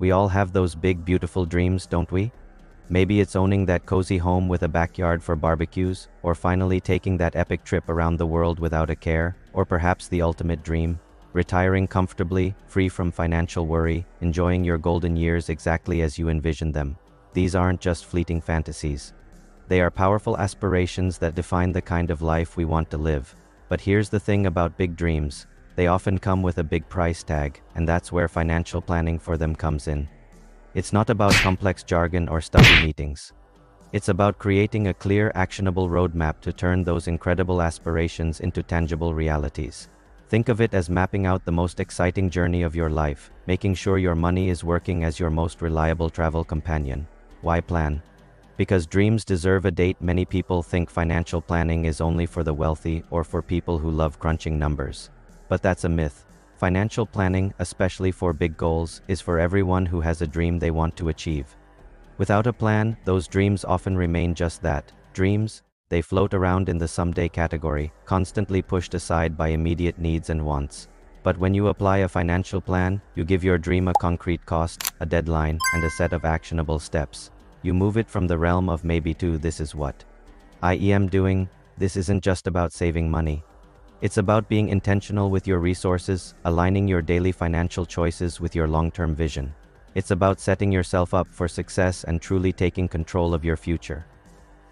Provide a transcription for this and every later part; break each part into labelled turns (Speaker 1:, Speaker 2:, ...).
Speaker 1: We all have those big, beautiful dreams, don't we? Maybe it's owning that cozy home with a backyard for barbecues, or finally taking that epic trip around the world without a care, or perhaps the ultimate dream, retiring comfortably, free from financial worry, enjoying your golden years exactly as you envisioned them. These aren't just fleeting fantasies. They are powerful aspirations that define the kind of life we want to live. But here's the thing about big dreams. They often come with a big price tag, and that's where financial planning for them comes in. It's not about complex jargon or study meetings. It's about creating a clear, actionable roadmap to turn those incredible aspirations into tangible realities. Think of it as mapping out the most exciting journey of your life, making sure your money is working as your most reliable travel companion. Why plan? Because dreams deserve a date. Many people think financial planning is only for the wealthy or for people who love crunching numbers. But that's a myth. Financial planning, especially for big goals, is for everyone who has a dream they want to achieve. Without a plan, those dreams often remain just that, dreams. They float around in the someday category, constantly pushed aside by immediate needs and wants. But when you apply a financial plan, you give your dream a concrete cost, a deadline, and a set of actionable steps. You move it from the realm of maybe to this is what I am doing. This isn't just about saving money. It's about being intentional with your resources, aligning your daily financial choices with your long-term vision. It's about setting yourself up for success and truly taking control of your future.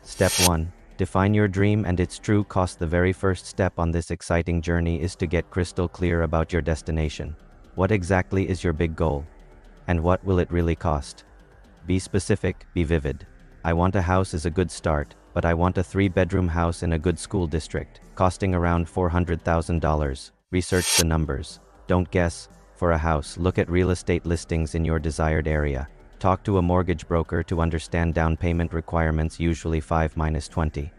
Speaker 1: Step 1. Define your dream and its true cost. The very first step on this exciting journey is to get crystal clear about your destination. What exactly is your big goal? And what will it really cost? Be specific, be vivid. I want a house is a good start, but I want a 3-bedroom house in a good school district, costing around $400,000. Research the numbers. Don't guess. For a house, look at real estate listings in your desired area. Talk to a mortgage broker to understand down payment requirements, usually 5-20,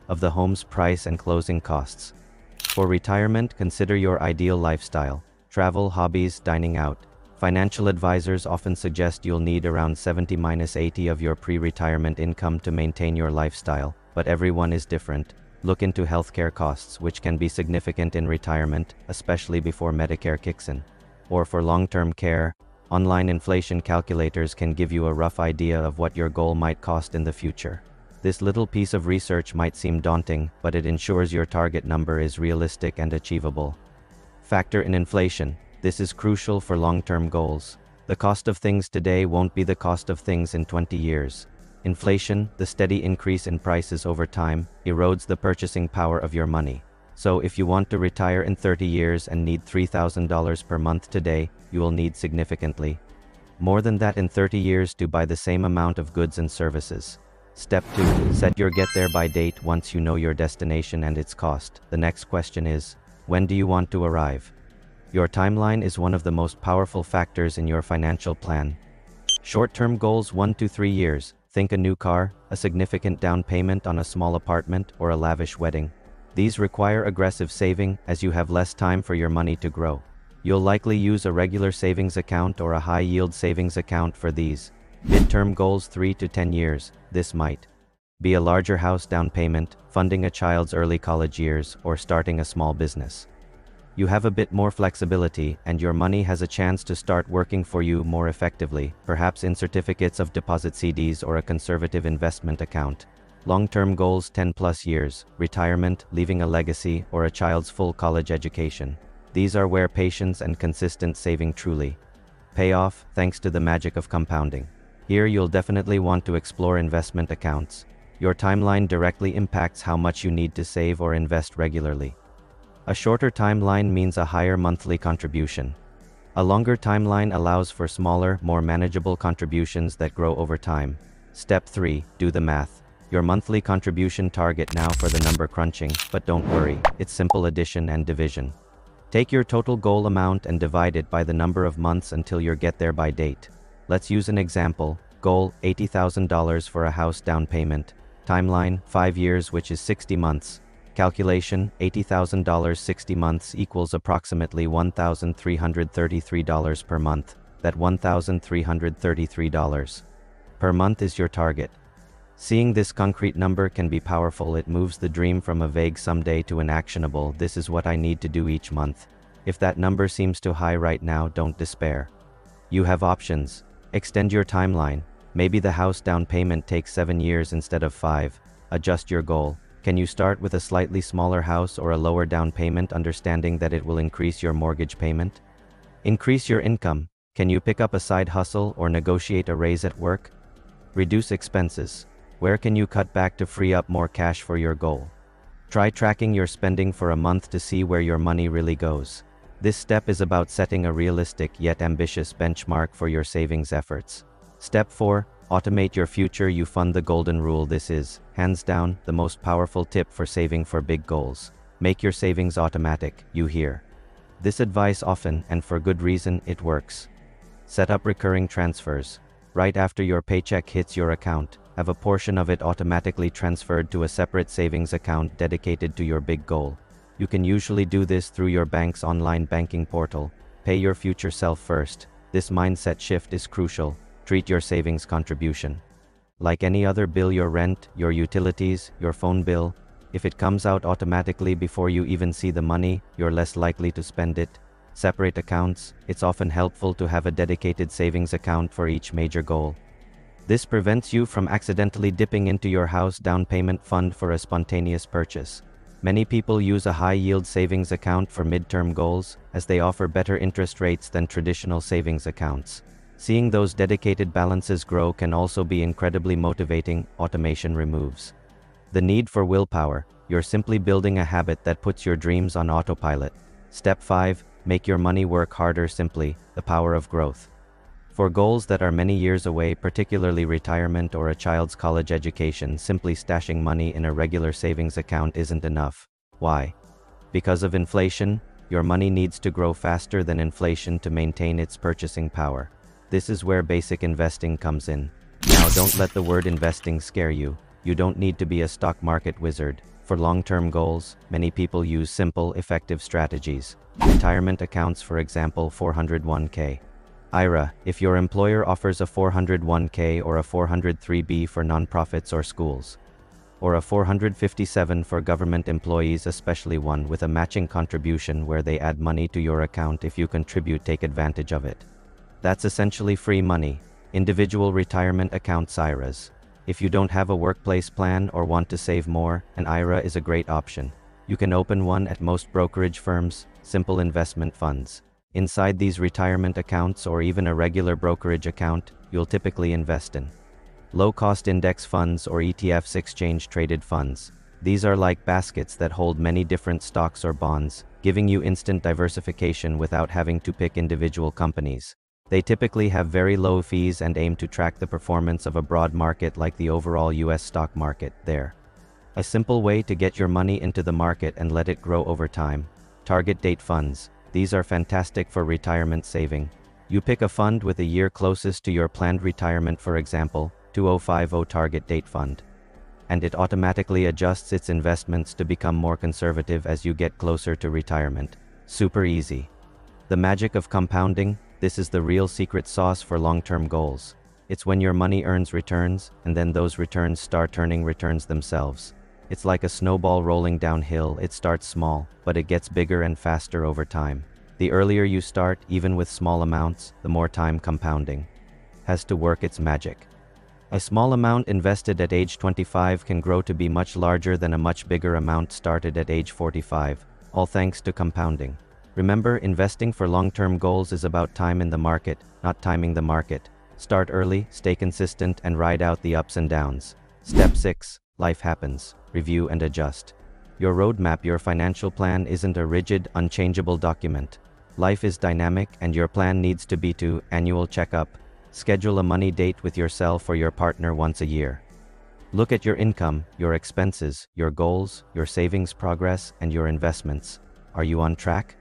Speaker 1: of the home's price and closing costs. For retirement, consider your ideal lifestyle. Travel, hobbies, dining out. Financial advisors often suggest you'll need around 70-80 of your pre-retirement income to maintain your lifestyle, but everyone is different. Look into healthcare costs, which can be significant in retirement, especially before Medicare kicks in. Or for long-term care, online inflation calculators can give you a rough idea of what your goal might cost in the future. This little piece of research might seem daunting, but it ensures your target number is realistic and achievable. Factor in inflation. This is crucial for long-term goals. The cost of things today won't be the cost of things in 20 years. Inflation, the steady increase in prices over time, erodes the purchasing power of your money. So if you want to retire in 30 years and need $3,000 per month today, you will need significantly more than that in 30 years to buy the same amount of goods and services. Step 2. Set your get-there-by date. Once you know your destination and its cost, the next question is, when do you want to arrive? Your timeline is one of the most powerful factors in your financial plan. Short-term goals 1 to 3 years. Think a new car, a significant down payment on a small apartment, or a lavish wedding. These require aggressive saving, as you have less time for your money to grow. You'll likely use a regular savings account or a high-yield savings account for these. Mid-term goals 3 to 10 years. This might be a larger house down payment, funding a child's early college years, or starting a small business. You have a bit more flexibility, and your money has a chance to start working for you more effectively, perhaps in certificates of deposit, CDs, or a conservative investment account. Long-term goals 10+ years, retirement, leaving a legacy, or a child's full college education. These are where patience and consistent saving truly pay off, thanks to the magic of compounding. Here you'll definitely want to explore investment accounts. Your timeline directly impacts how much you need to save or invest regularly. A shorter timeline means a higher monthly contribution. A longer timeline allows for smaller, more manageable contributions that grow over time. Step 3. Do the math. Your monthly contribution target now for the number crunching, but don't worry, it's simple addition and division. Take your total goal amount and divide it by the number of months until your get-there-by date. Let's use an example. Goal, $80,000 for a house down payment. Timeline, 5 years, which is 60 months. Calculation, $80,000 60 months equals approximately $1,333 per month. That $1,333 per month is your target. Seeing this concrete number can be powerful. It moves the dream from a vague someday to an actionable, this is what I need to do each month. If that number seems too high right now, don't despair. You have options. Extend your timeline. Maybe the house down payment takes 7 years instead of 5. Adjust your goal. Can you start with a slightly smaller house or a lower down payment, understanding that it will increase your mortgage payment? Increase your income. Can you pick up a side hustle or negotiate a raise at work? Reduce expenses. Where can you cut back to free up more cash for your goal? Try tracking your spending for a month to see where your money really goes. This step is about setting a realistic yet ambitious benchmark for your savings efforts. Step 4. Automate your future. You fund the golden rule. This is, hands down, the most powerful tip for saving for big goals. Make your savings automatic. You hear this advice often, and for good reason. It works. Set up recurring transfers. Right after your paycheck hits your account, have a portion of it automatically transferred to a separate savings account dedicated to your big goal. You can usually do this through your bank's online banking portal. Pay your future self first. This mindset shift is crucial. Treat your savings contribution like any other bill: your rent, your utilities, your phone bill. If it comes out automatically before you even see the money, you're less likely to spend it. Separate accounts. It's often helpful to have a dedicated savings account for each major goal. This prevents you from accidentally dipping into your house down payment fund for a spontaneous purchase. Many people use a high-yield savings account for midterm goals, as they offer better interest rates than traditional savings accounts. Seeing those dedicated balances grow can also be incredibly motivating. Automation removes the need for willpower. You're simply building a habit that puts your dreams on autopilot. Step 5. Make your money work harder. Simply, the power of growth. For goals that are many years away, particularly retirement or a child's college education, simply stashing money in a regular savings account isn't enough. Why? Because of inflation. Your money needs to grow faster than inflation to maintain its purchasing power. This is where basic investing comes in. Now, don't let the word investing scare you. You don't need to be a stock market wizard. For long-term goals, many people use simple, effective strategies. Retirement accounts, for example, 401k. IRA, if your employer offers a 401k or a 403b for nonprofits or schools. Or a 457 for government employees, especially one with a matching contribution where they add money to your account if you contribute. Take advantage of it. That's essentially free money. Individual retirement accounts, IRAs. If you don't have a workplace plan or want to save more, an IRA is a great option. You can open one at most brokerage firms, simple investment funds. Inside these retirement accounts, or even a regular brokerage account, you'll typically invest in low-cost index funds or ETFs, exchange-traded funds. These are like baskets that hold many different stocks or bonds, giving you instant diversification without having to pick individual companies. They typically have very low fees and aim to track the performance of a broad market like the overall US stock market. There. A simple way to get your money into the market and let it grow over time. Target date funds. These are fantastic for retirement saving. You pick a fund with a year closest to your planned retirement, for example, 2050 target date fund. And it automatically adjusts its investments to become more conservative as you get closer to retirement. Super easy. The magic of compounding. This is the real secret sauce for long-term goals. It's when your money earns returns, and then those returns start turning returns themselves. It's like a snowball rolling downhill. It starts small, but it gets bigger and faster over time. The earlier you start, even with small amounts, the more time compounding has to work its magic. A small amount invested at age 25 can grow to be much larger than a much bigger amount started at age 45, all thanks to compounding. Remember, investing for long-term goals is about time in the market, not timing the market. Start early, stay consistent, and ride out the ups and downs. Step 6. Life happens. Review and adjust. Your roadmap, your financial plan, isn't a rigid, unchangeable document. Life is dynamic, and your plan needs to be to annual checkup. Schedule a money date with yourself or your partner once a year. Look at your income, your expenses, your goals, your savings progress, and your investments. Are you on track?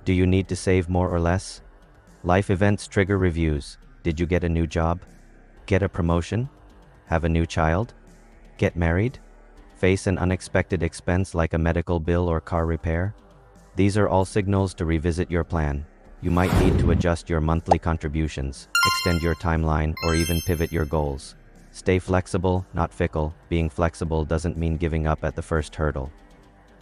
Speaker 1: Do you need to save more or less? Life events trigger reviews. Did you get a new job? Get a promotion? Have a new child? Get married? Face an unexpected expense like a medical bill or car repair? These are all signals to revisit your plan. You might need to adjust your monthly contributions, extend your timeline, or even pivot your goals. Stay flexible, not fickle. Being flexible doesn't mean giving up at the first hurdle.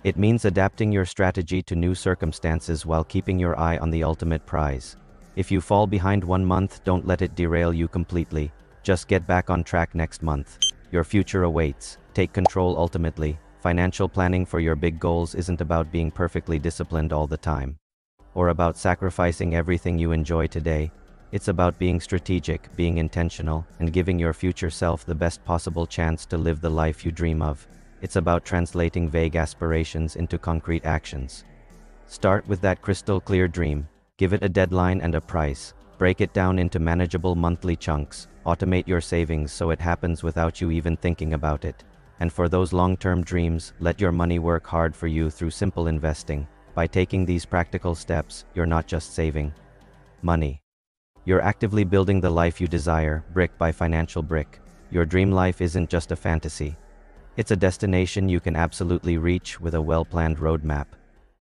Speaker 1: It means adapting your strategy to new circumstances while keeping your eye on the ultimate prize. If you fall behind 1 month, don't let it derail you completely. Just get back on track next month. Your future awaits. Take control ultimately. Financial planning for your big goals isn't about being perfectly disciplined all the time, or about sacrificing everything you enjoy today. It's about being strategic, being intentional, and giving your future self the best possible chance to live the life you dream of. It's about translating vague aspirations into concrete actions. Start with that crystal clear dream. Give it a deadline and a price. Break it down into manageable monthly chunks. Automate your savings so it happens without you even thinking about it. And for those long-term dreams, let your money work hard for you through simple investing. By taking these practical steps, you're not just saving money. You're actively building the life you desire, brick by financial brick. Your dream life isn't just a fantasy. It's a destination you can absolutely reach with a well-planned roadmap.